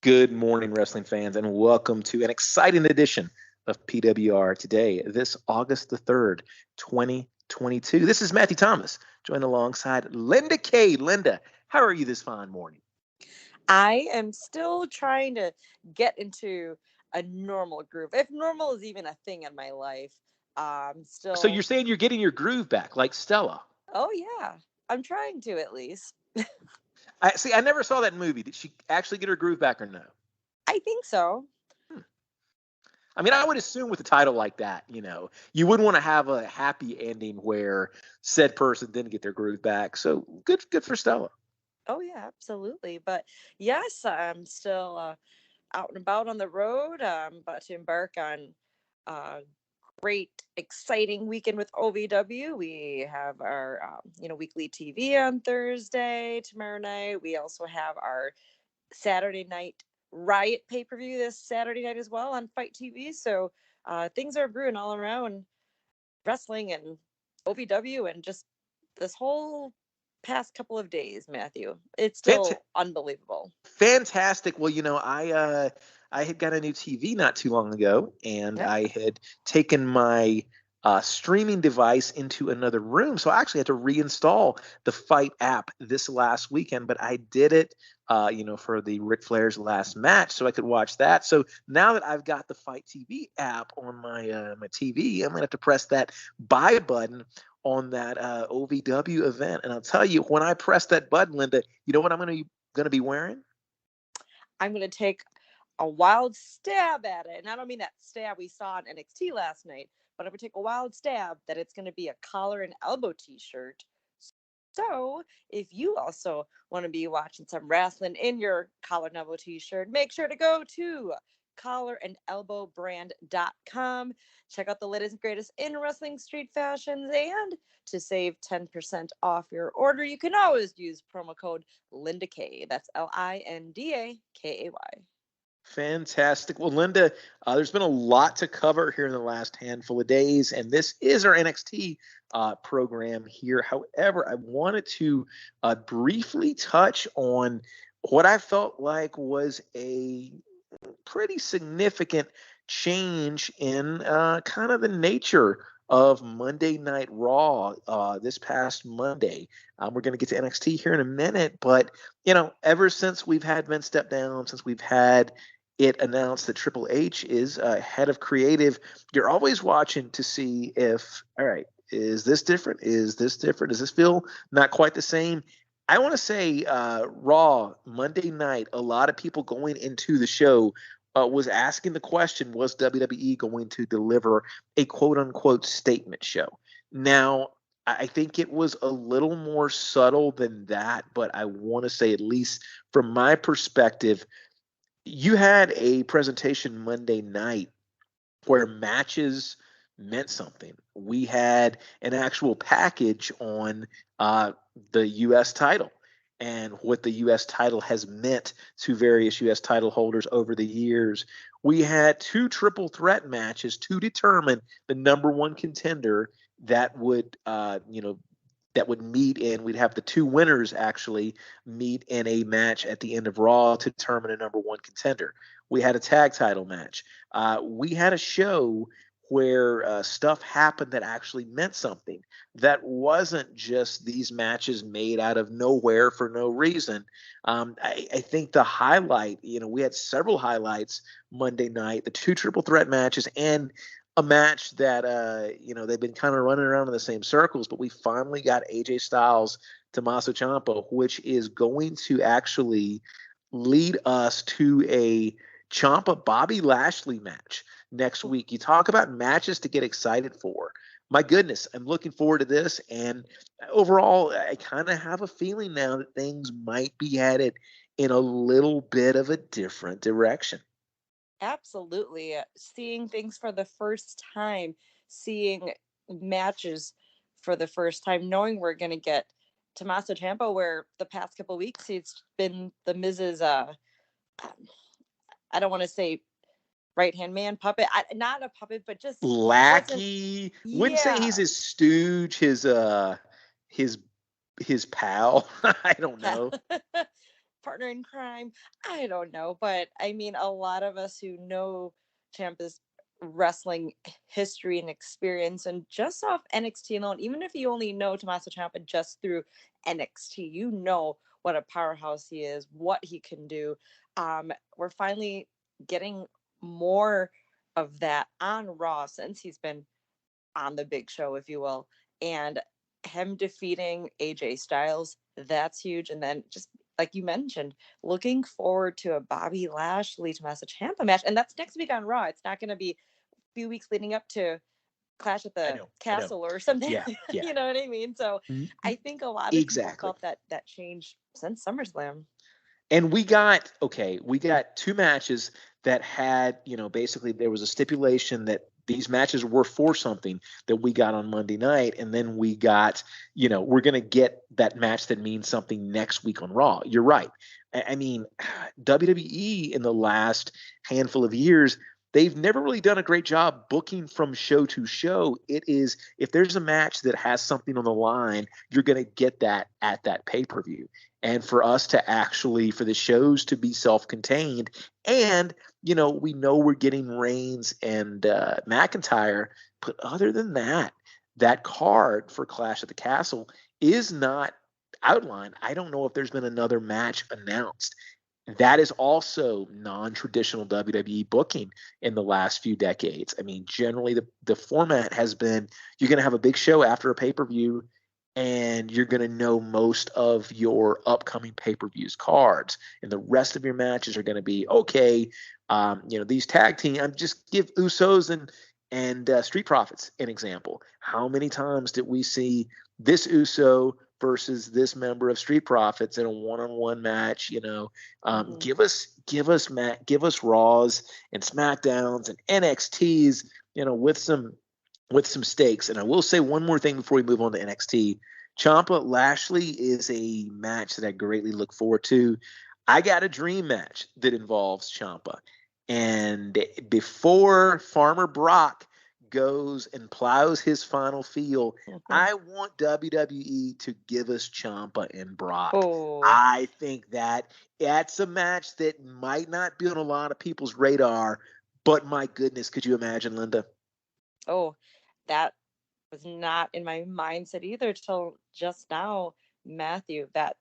Good morning, wrestling fans, and welcome to an exciting edition of PWR Today, this August the 3rd, 2022. This is Matthew Thomas, joined alongside Linda Kay. Linda, how are you this fine morning? I am still trying to get into a normal groove. If normal is even a thing in my life, still. So you're saying you're getting your groove back, like Stella? Oh, yeah. I'm trying to, at least. I never saw that movie. Did she actually get her groove back or no? I think so. I mean, I would assume with a title like that, you wouldn't want to have a happy ending where said person didn't get their groove back. So good for Stella. Oh, yeah, absolutely. But yes, I'm still out and about on the road. I'm about to embark on a great, exciting weekend with OVW. We have our, weekly TV on Thursday, tomorrow night. We also have our Saturday night Riot pay-per-view this Saturday night as well on Fight TV. So things are brewing all around wrestling and OVW and just this whole past couple of days, Matthew. It's still unbelievable. Fantastic. Well, I had got a new TV not too long ago, and I had taken my streaming device into another room. So I actually had to reinstall the Fight app this last weekend, but I did it, for the Ric Flair's last match, so I could watch that. So now that I've got the Fight TV app on my my TV, I'm gonna have to press that buy button on that OVW event. And I'll tell you, when I press that button, Linda, you know what I'm gonna be wearing? I'm gonna take a wild stab at it, and I don't mean that stab we saw in NXT last night, but I'm gonna take a wild stab that it's gonna be a collar and elbow t-shirt. So if you also want to be watching some wrestling in your collar and elbow t-shirt, make sure to go to collarandelbowbrand.com. Check out the latest and greatest in wrestling street fashions, and to save 10% off your order, you can always use promo code LindaK. That's LINDAKAY. Fantastic. Well, Linda, there's been a lot to cover here in the last handful of days, and this is our NXT program here. However, I wanted to briefly touch on what I felt like was a pretty significant change in kind of the nature of Monday Night Raw this past Monday. We're going to get to NXT here in a minute, but ever since we've had Vince step down, since we've had it announced that Triple H is head of creative, you're always watching to see if, all right, is this different? Is this different? Does this feel not quite the same? I want to say Raw Monday night, a lot of people going into the show was asking the question, was WWE going to deliver a quote-unquote statement show? Now, I think it was a little more subtle than that, but I want to say, at least from my perspective, you had a presentation Monday night where matches meant something. We had an actual package on the U.S. title and what the U.S. title has meant to various U.S. title holders over the years. We had two triple threat matches to determine the number one contender that would, that would meet, and we'd have the two winners actually meet in a match at the end of Raw to determine a number one contender. We had a tag title match. We had a show where stuff happened that actually meant something. That wasn't just these matches made out of nowhere for no reason. I think the highlight, we had several highlights Monday night, the two triple threat matches, and a match that, they've been kind of running around in the same circles, but we finally got AJ Styles, Tommaso Ciampa, which is going to actually lead us to a Ciampa Bobby Lashley match next week. You talk about matches to get excited for. My goodness, I'm looking forward to this. And overall, I kind of have a feeling now that things might be headed in a little bit of a different direction. Absolutely. Seeing things for the first time, seeing matches for the first time, knowing we're going to get Tommaso Ciampa, where the past couple of weeks it's been the Miz's, I don't want to say right-hand man puppet, not a puppet, but just lackey. Wouldn't say he's his stooge, his pal. I don't know. partner in crime. I don't know, but I mean, a lot of us who know Ciampa's wrestling history and experience, and just off NXT alone, even if you only know Tommaso Ciampa just through NXT, you know what a powerhouse he is, what he can do. We're finally getting more of that on Raw since he's been on the big show, if you will. And him defeating AJ Styles, that's huge. And then just like you mentioned, looking forward to a Bobby Lashley Tommaso Ciampa match. And that's next week on Raw. It's not going to be a few weeks leading up to Clash at the Castle or something. Yeah. You know what I mean? So I think a lot of people felt that change since SummerSlam. And we got two matches that had, basically there was a stipulation that these matches were for something that we got on Monday night. And then we got, we're going to get that match that means something next week on Raw. You're right. I mean, WWE in the last handful of years, they've never really done a great job booking from show to show. It is, if there's a match that has something on the line, you're going to get that at that pay-per-view. And for us to actually, for the shows to be self-contained, and, we know we're getting Reigns and McIntyre, but other than that, that card for Clash at the Castle is not outlined. I don't know if there's been another match announced. That is also non-traditional WWE booking in the last few decades. I mean, generally the format has been, you're going to have a big show after a pay-per-view, and you're going to know most of your upcoming pay-per-views cards. And the rest of your matches are going to be, okay, these tag team, just give Usos and Street Profits an example. How many times did we see this Uso versus this member of Street Profits in a one-on-one match? Give us Raws and SmackDowns and NXTs, with some stakes. And I will say one more thing before we move on to NXT. Ciampa Lashley is a match that I greatly look forward to. I got a dream match that involves Ciampa. And before Farmer Brock goes and plows his final field, I want WWE to give us Ciampa and Brock. I think that's a match that might not be on a lot of people's radar, but my goodness, could you imagine, Linda? Oh, that was not in my mindset either till just now, Matthew. That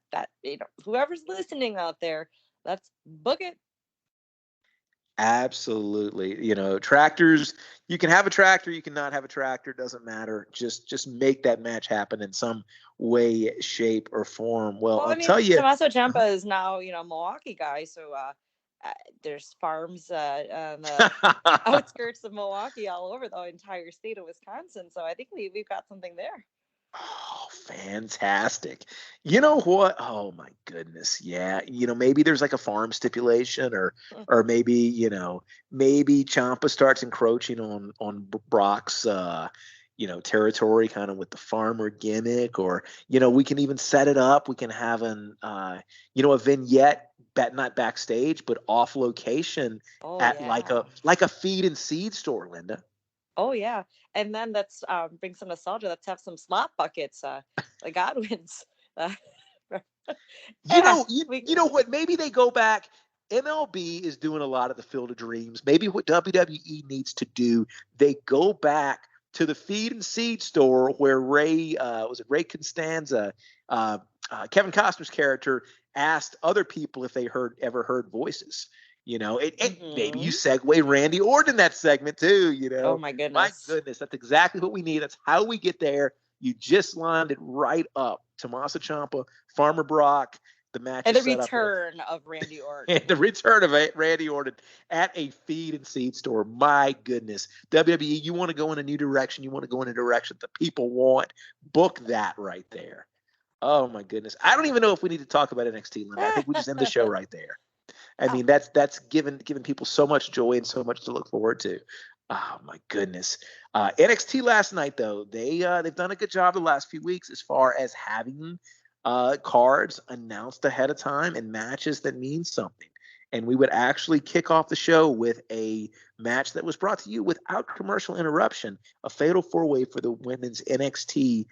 whoever's listening out there, let's book it. Absolutely. Tractors, you can have a tractor, you cannot have a tractor, doesn't matter. Just make that match happen in some way, shape, or form. Well, I'll tell you, Tommaso Ciampa is now, a Milwaukee guy, so there's farms on the outskirts of Milwaukee all over the entire state of Wisconsin. So I think we've got something there. Oh, fantastic. You know what? Oh my goodness. Yeah. Maybe there's like a farm stipulation or maybe, maybe Ciampa starts encroaching on Brock's, territory kind of with the farmer gimmick, or, we can even set it up. We can have a vignette, not backstage, but off location like a feed and seed store, Linda. Oh yeah, and then let's bring some nostalgia. Let's have some slop buckets, like Godwin's. You know what? Maybe they go back. MLB is doing a lot of the Field of Dreams. Maybe what WWE needs to do, they go back to the feed and seed store where Ray Constanza, Kevin Costner's character, asked other people if they ever heard voices. Maybe you segue Randy Orton in that segment too. Oh my goodness! My goodness, that's exactly what we need. That's how we get there. You just lined it right up. Tommaso Ciampa, Farmer Brock, the match, and the return of Randy Orton. And the return of Randy Orton at a feed and seed store. My goodness, WWE, you want to go in a new direction. You want to go in a direction that people want. Book that right there. Oh my goodness, I don't even know if we need to talk about NXT, Linda. I think we just end the show right there. I mean, that's given people so much joy and so much to look forward to. Oh my goodness. NXT last night, though, they've done a good job the last few weeks as far as having cards announced ahead of time and matches that mean something. And we would actually kick off the show with a match that was brought to you without commercial interruption, a fatal four-way for the women's NXT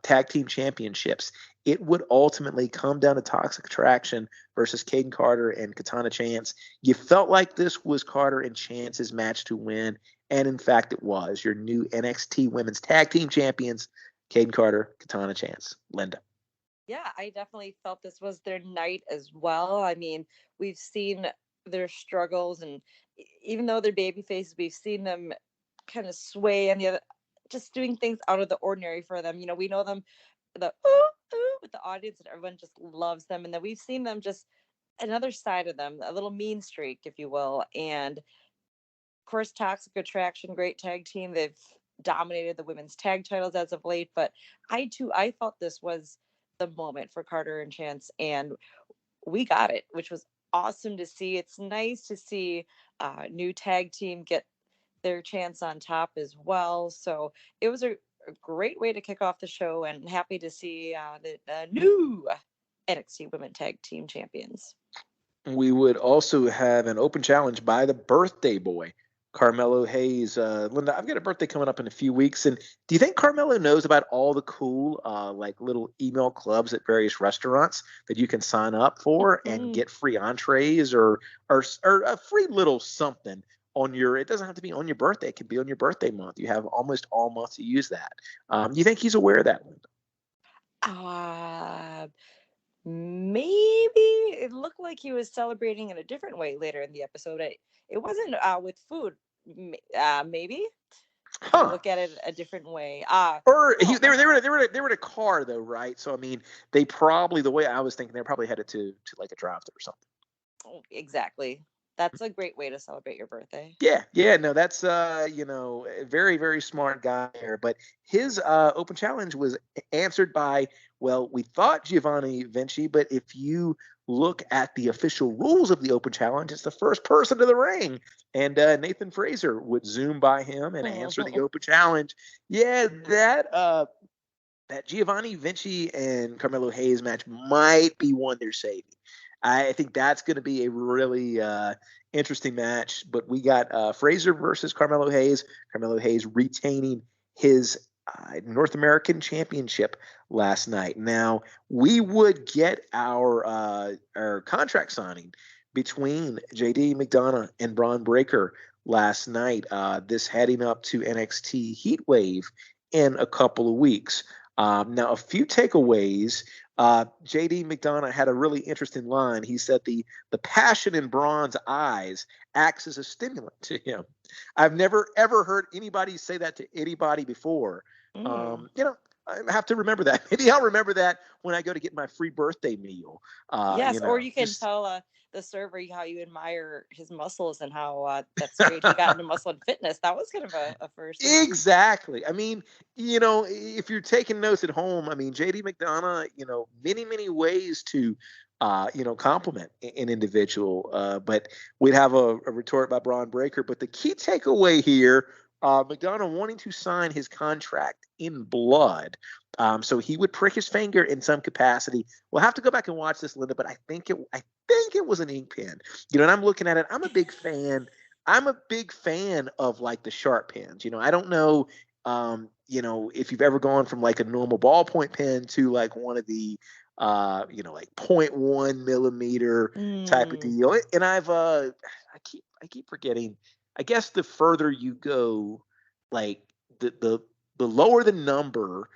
tag team championships. It would ultimately come down to Toxic Attraction versus Caden Carter and Katana Chance. You felt like this was Carter and Chance's match to win, and in fact it was. Your new NXT women's tag team champions, Caden Carter, Katana Chance. Linda. Yeah, I definitely felt this was their night as well. I mean, we've seen their struggles, and even though they're baby faces, we've seen them kind of sway and the other, just doing things out of the ordinary for them. We know them, the ooh, ooh, with the audience, and everyone just loves them. And then we've seen them just another side of them, a little mean streak, if you will. And of course, Toxic Attraction, great tag team. They've dominated the women's tag titles as of late. But I felt this was the moment for Carter and Chance, and we got it, which was awesome to see. It's nice to see new tag team get their chance on top as well. So it was a great way to kick off the show, and happy to see the new NXT Women Tag Team Champions. We would also have an open challenge by the birthday boy, Carmelo Hayes. Linda, I've got a birthday coming up in a few weeks, and do you think Carmelo knows about all the cool, like little email clubs at various restaurants that you can sign up for and get free entrees or a free little something on your? It doesn't have to be on your birthday; it can be on your birthday month. You have almost all month to use that. Do you think he's aware of that, Linda? Maybe it looked like he was celebrating in a different way later in the episode. It wasn't with food. Maybe look at it a different way. They were in a car though, right? So I mean, they probably, the way I was thinking, they probably headed to like a drive-thru or something. Oh, exactly. That's a great way to celebrate your birthday. Yeah, no, that's a very, very smart guy there. But his open challenge was answered by, well, we thought Giovanni Vinci, but if you look at the official rules of the open challenge, it's the first person to the ring. And Nathan Fraser would zoom by him and answer the open challenge. Yeah, that Giovanni Vinci and Carmelo Hayes match might be one they're saving. I think that's going to be a really interesting match. But we got Fraser versus Carmelo Hayes. Carmelo Hayes retaining his North American Championship last night. Now, we would get our contract signing between JD McDonough and Braun Breaker last night. This heading up to NXT Heatwave in a couple of weeks. Now, a few takeaways. JD McDonough had a really interesting line. He said the passion in Braun's eyes acts as a stimulant to him. I've never, ever heard anybody say that to anybody before. I have to remember that. Maybe I'll remember that when I go to get my free birthday meal. Yes, or you can tell the server how you admire his muscles and how that's great. He got into muscle and fitness. That was kind of a first. Exactly. I mean, if you're taking notes at home, I mean, JD McDonough, many, many ways to, compliment an individual. But we'd have a retort by Braun Breaker. But the key takeaway here, McDonough wanting to sign his contract in blood. So he would prick his finger in some capacity. We'll have to go back and watch this, Linda, but I think it was an ink pen. And I'm looking at it. I'm a big fan. I'm a big fan of like the sharp pens. I don't know, if you've ever gone from like a normal ballpoint pen to like one of the, like 0.1 millimeter type of deal. And I keep forgetting. I guess the further you go, like the lower the number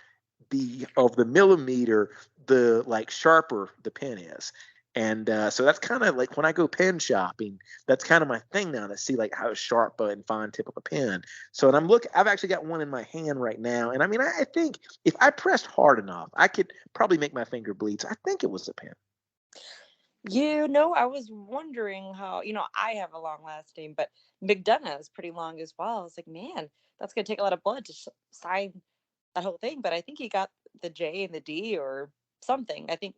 of the millimeter, the like sharper the pen is. And so that's kind of like when I go pen shopping, that's kind of my thing now, to see like how sharp and fine tip of a pen. So, and I've actually got one in my hand right now. And I mean, I think if I pressed hard enough, I could probably make my finger bleed. So I think it was a pen. I was wondering how, I have a long last name, but McDonough is pretty long as well. I was like, man, that's going to take a lot of blood to sign that whole thing. But I think he got the J and the D or something. I think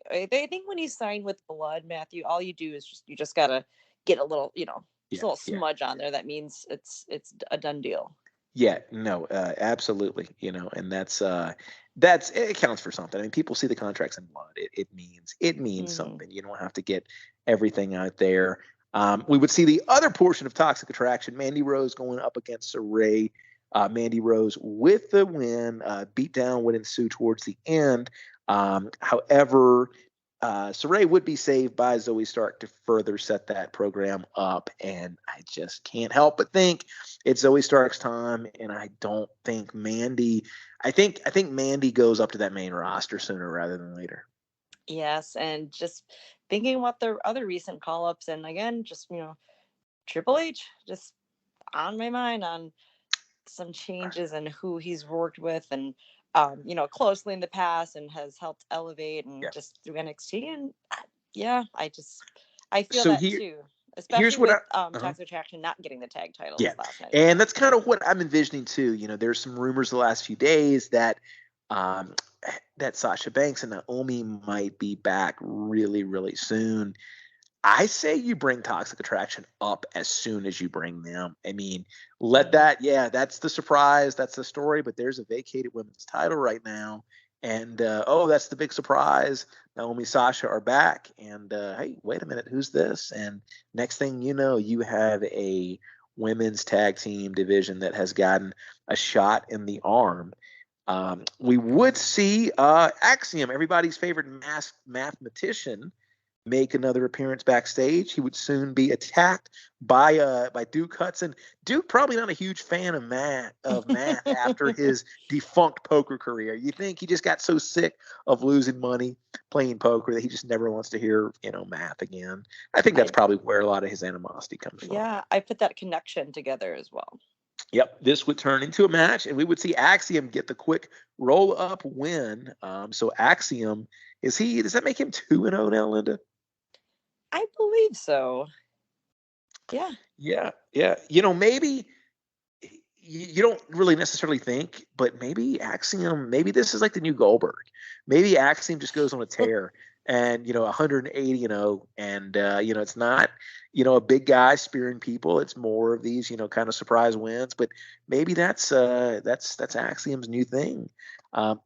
when you sign with blood, Matthew, all you do is you just got to get a little, just a little smudge on there. That means it's a done deal. Yeah, no, absolutely. And that's it counts for something. I mean, people see the contracts in blood. It means something. You don't have to get everything out there. We would see the other portion of Toxic Attraction, Mandy Rose going up against Saray. Mandy Rose with the win, beat down would ensue towards the end. However, Saray would be saved by Zoe Stark to further set that program up, and I just can't help but think it's Zoe Stark's time, and I don't think Mandy. I think Mandy goes up to that main roster sooner rather than later. Yes, and just thinking about the other recent call-ups, and again, just Triple H just on my mind on some changes and who he's worked with and closely in the past and has helped elevate and Yeah. just through NXT. And yeah, I feel So that here, too, here's especially what with uh-huh. Toxic Attraction not getting the tag titles Yeah, last night. and that's kind of what I'm envisioning too. There's some rumors the last few days that that Sasha Banks and Naomi might be back really, really soon. I say you bring Toxic Attraction up as soon as you bring them. I mean, let that, that's the surprise. That's the story. But there's a vacated women's title right now. And, that's the big surprise. Naomi, Sasha are back. And, hey, wait a minute. Who's this? And next thing you know, you have a women's tag team division that has gotten a shot in the arm. We would see Axiom, everybody's favorite mathematician, make another appearance backstage. He would soon be attacked by Duke Hudson. Duke probably not a huge fan of math after his defunct poker career. You think he just got so sick of losing money playing poker that he just never wants to hear math again. I think that's probably where a lot of his animosity comes from. Yeah, I put that connection together as well. Yep, this would turn into a match, and we would see Axiom get the quick roll-up win. So Axiom, does that make him 2-0 now, Linda? I believe so. Yeah. Yeah. Maybe you don't really necessarily think, but maybe Axiom, maybe this is like the new Goldberg. Maybe Axiom just goes on a tear and 180 and it's not a big guy spearing people. It's more of these kind of surprise wins, but maybe that's Axiom's new thing.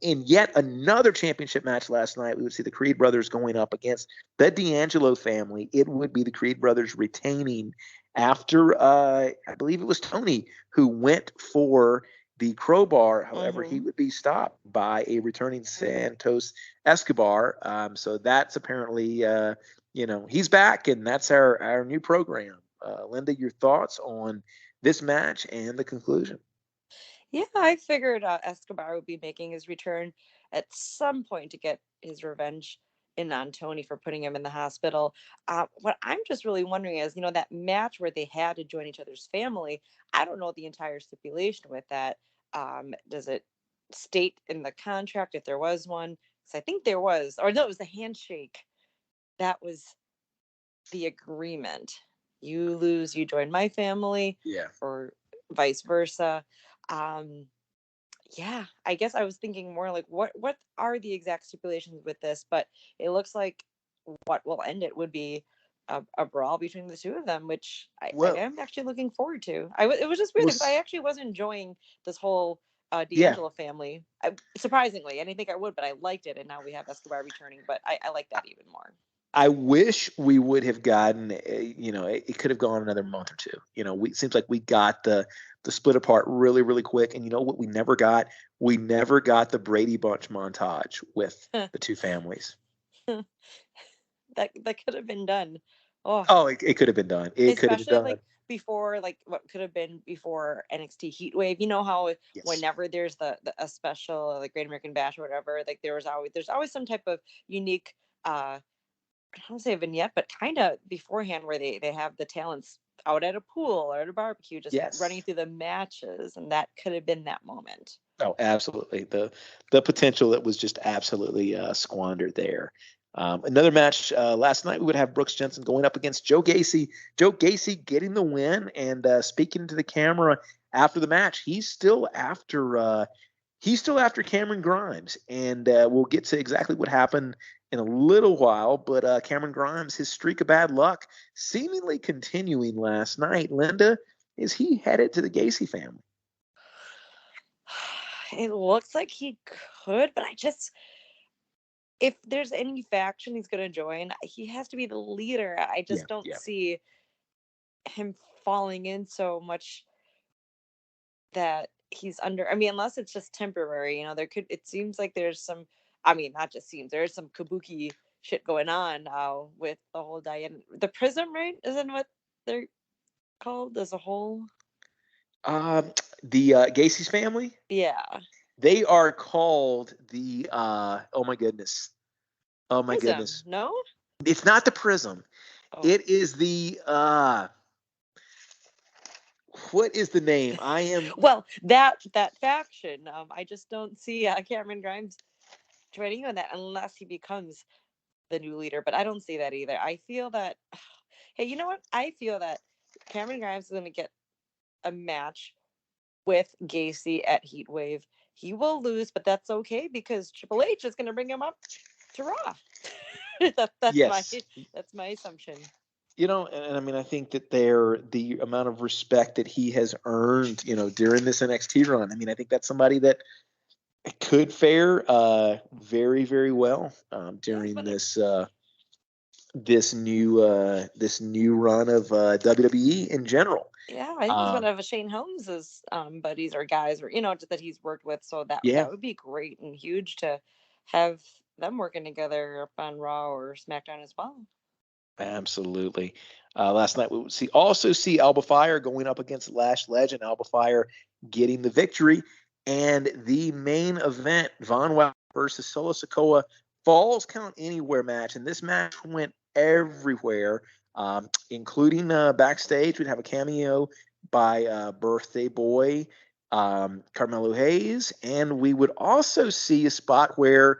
In yet another championship match last night, we would see the Creed brothers going up against the D'Angelo family. It would be the Creed brothers retaining after I believe it was Tony who went for the crowbar. However, he would be stopped by a returning Santos Escobar. So that's apparently he's back, and that's our new program. Linda, your thoughts on this match and the conclusion? Yeah, I figured Escobar would be making his return at some point to get his revenge on Tony for putting him in the hospital. What I'm just really wondering is, that match where they had to join each other's family, I don't know the entire stipulation with that. Does it state in the contract if there was one? Because I think there was, or no, it was the handshake. That was the agreement. You lose, you join my family, or vice versa. Um, yeah, I guess I was thinking more like what are the exact stipulations with this, but it looks like what will end it would be a brawl between the two of them, which I am actually looking forward to. It was just weird because I actually was enjoying this whole D'Angelo family. Surprisingly, I didn't think I would, but I liked it, and now we have Escobar returning, but I like that even more. I wish we would have gotten, it could have gone another month or two. It seems like we got the split apart really, really quick. And you know what we never got? We never got the Brady Bunch montage with the two families. That could have been done. It could have been done. Especially like before, like what could have been before NXT Heatwave. You know how whenever there's a special, like Great American Bash or whatever, like there's always some type of unique I don't say a vignette, but kind of beforehand where they have the talents out at a pool or at a barbecue, just running through the matches, and that could have been that moment. Oh, absolutely. The potential that was just absolutely squandered there. Another match last night, we would have Brooks Jensen going up against Joe Gacy. Joe Gacy getting the win and speaking to the camera after the match. He's still after Cameron Grimes, and we'll get to exactly what happened in a little while. But Cameron Grimes, his streak of bad luck seemingly continuing last night. Linda, is he headed to the Gacy family? It looks like he could, but if there's any faction he's going to join, he has to be the leader. I just don't see him falling in so much that he's under. I mean, unless it's just temporary, it seems like there's some, I mean, not just seems, there's some kabuki shit going on with the whole Diane, the Prism, right? Isn't what they're called as a whole? The Gacy's family? Yeah. They are called the, oh my goodness. Oh my Prism, goodness. no? It's not the Prism. Oh. It is the, what is the name? I am. Well, that faction, I just don't see Cameron Grimes joining on that unless he becomes the new leader. But I don't see that either. I feel that, hey, you know what? I feel that Cameron Grimes is going to get a match with Gacy at Heatwave. He will lose, but that's okay because Triple H is going to bring him up to Raw. Yes. That's my assumption. And I mean, I think that the amount of respect that he has earned, during this NXT run. I mean, I think that's somebody that could fare very, very well during this new run of WWE in general. Yeah, I think he's one of Shane Holmes's buddies or guys, or that he's worked with. So that would be great and huge to have them working together up on Raw or SmackDown as well. Absolutely. Last night we also see Alba Fire going up against Lash Legend. Alba Fire getting the victory, and the main event: Von Wagner versus Solo Sikoa Falls Count Anywhere match. And this match went everywhere, including backstage. We'd have a cameo by Birthday Boy Carmelo Hayes, and we would also see a spot where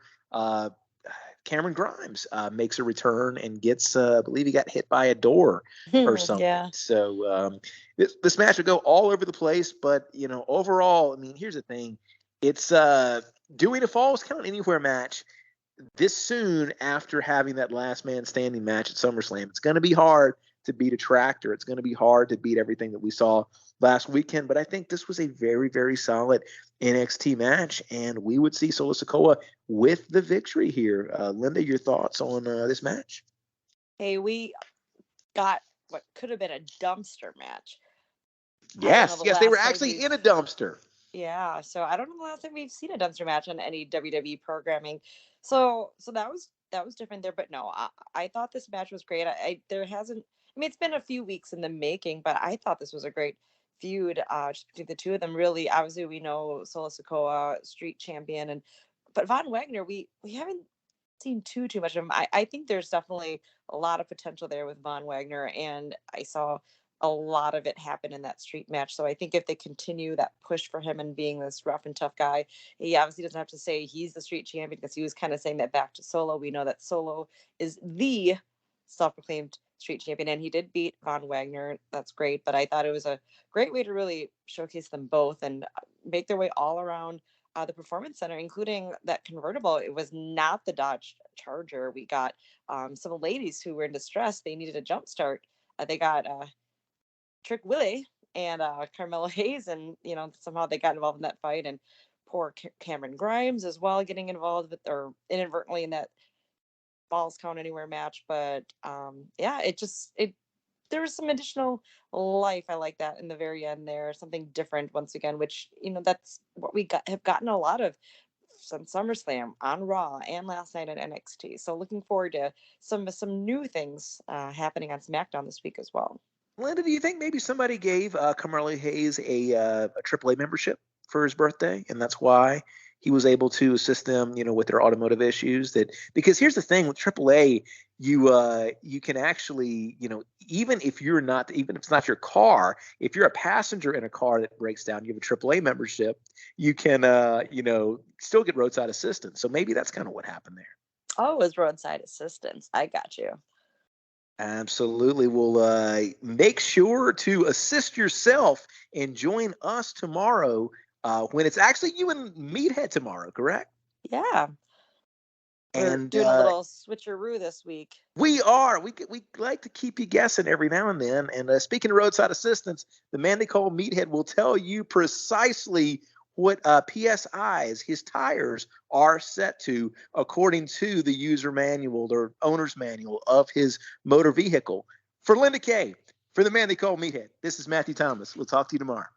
Cameron Grimes makes a return and gets, I believe he got hit by a door or something. Yeah. So this match would go all over the place, but overall, I mean, here's the thing: it's doing a Falls Count Anywhere match this soon after having that last man standing match at SummerSlam. It's going to be hard to beat a Tractor. It's going to be hard to beat everything that we saw last weekend, but I think this was a very, very solid NXT match, and we would see Solo Sikoa with the victory here. Linda, your thoughts on this match? Hey, we got what could have been a dumpster match. Yes, they were actually in a dumpster. Yeah, so I don't know the last time we've seen a dumpster match on any WWE programming. So that was different there, but no, I thought this match was great. It's been a few weeks in the making, but I thought this was a great feud just between the two of them. Really, obviously we know Solo Sikoa, street champion, but Von Wagner, we haven't seen too much of him. I think there's definitely a lot of potential there with Von Wagner, and I saw a lot of it happen in that street match. So I think if they continue that push for him and being this rough and tough guy, he obviously doesn't have to say he's the street champion, because he was kind of saying that back to Solo. We know that Solo is the self-proclaimed street champion, and he did beat Von Wagner. That's great, but I thought it was a great way to really showcase them both and make their way all around the Performance Center, including that convertible. It was not the Dodge Charger. We got some ladies who were in distress. They needed a jump start. They got Trick Willie and Carmelo Hayes, and somehow they got involved in that fight, and poor Cameron Grimes as well getting involved with, or inadvertently, in that Falls Count Anywhere match. But there was some additional life. I like that in the very end there, something different once again, which that's what we have gotten a lot of since SummerSlam, on Raw, and last night at NXT. So looking forward to some new things happening on SmackDown this week as well. Linda, do you think maybe somebody gave Carmelo Hayes a AAA membership for his birthday, and that's why he was able to assist them, with their automotive issues? Because here's the thing with AAA, you can actually, even if it's not your car, if you're a passenger in a car that breaks down, you have a AAA membership, you can, still get roadside assistance. So maybe that's kind of what happened there. Oh, it was roadside assistance. I got you. Absolutely. Well, make sure to assist yourself and join us tomorrow when it's actually you and Meathead tomorrow, correct? Yeah. And doing a little switcheroo this week. We are. We like to keep you guessing every now and then. And speaking of roadside assistance, the man they call Meathead will tell you precisely what PSIs his tires are set to according to the user manual or owner's manual of his motor vehicle. For Linda Kay, For the man they call Meathead, this is Matthew Thomas. We'll talk to you tomorrow.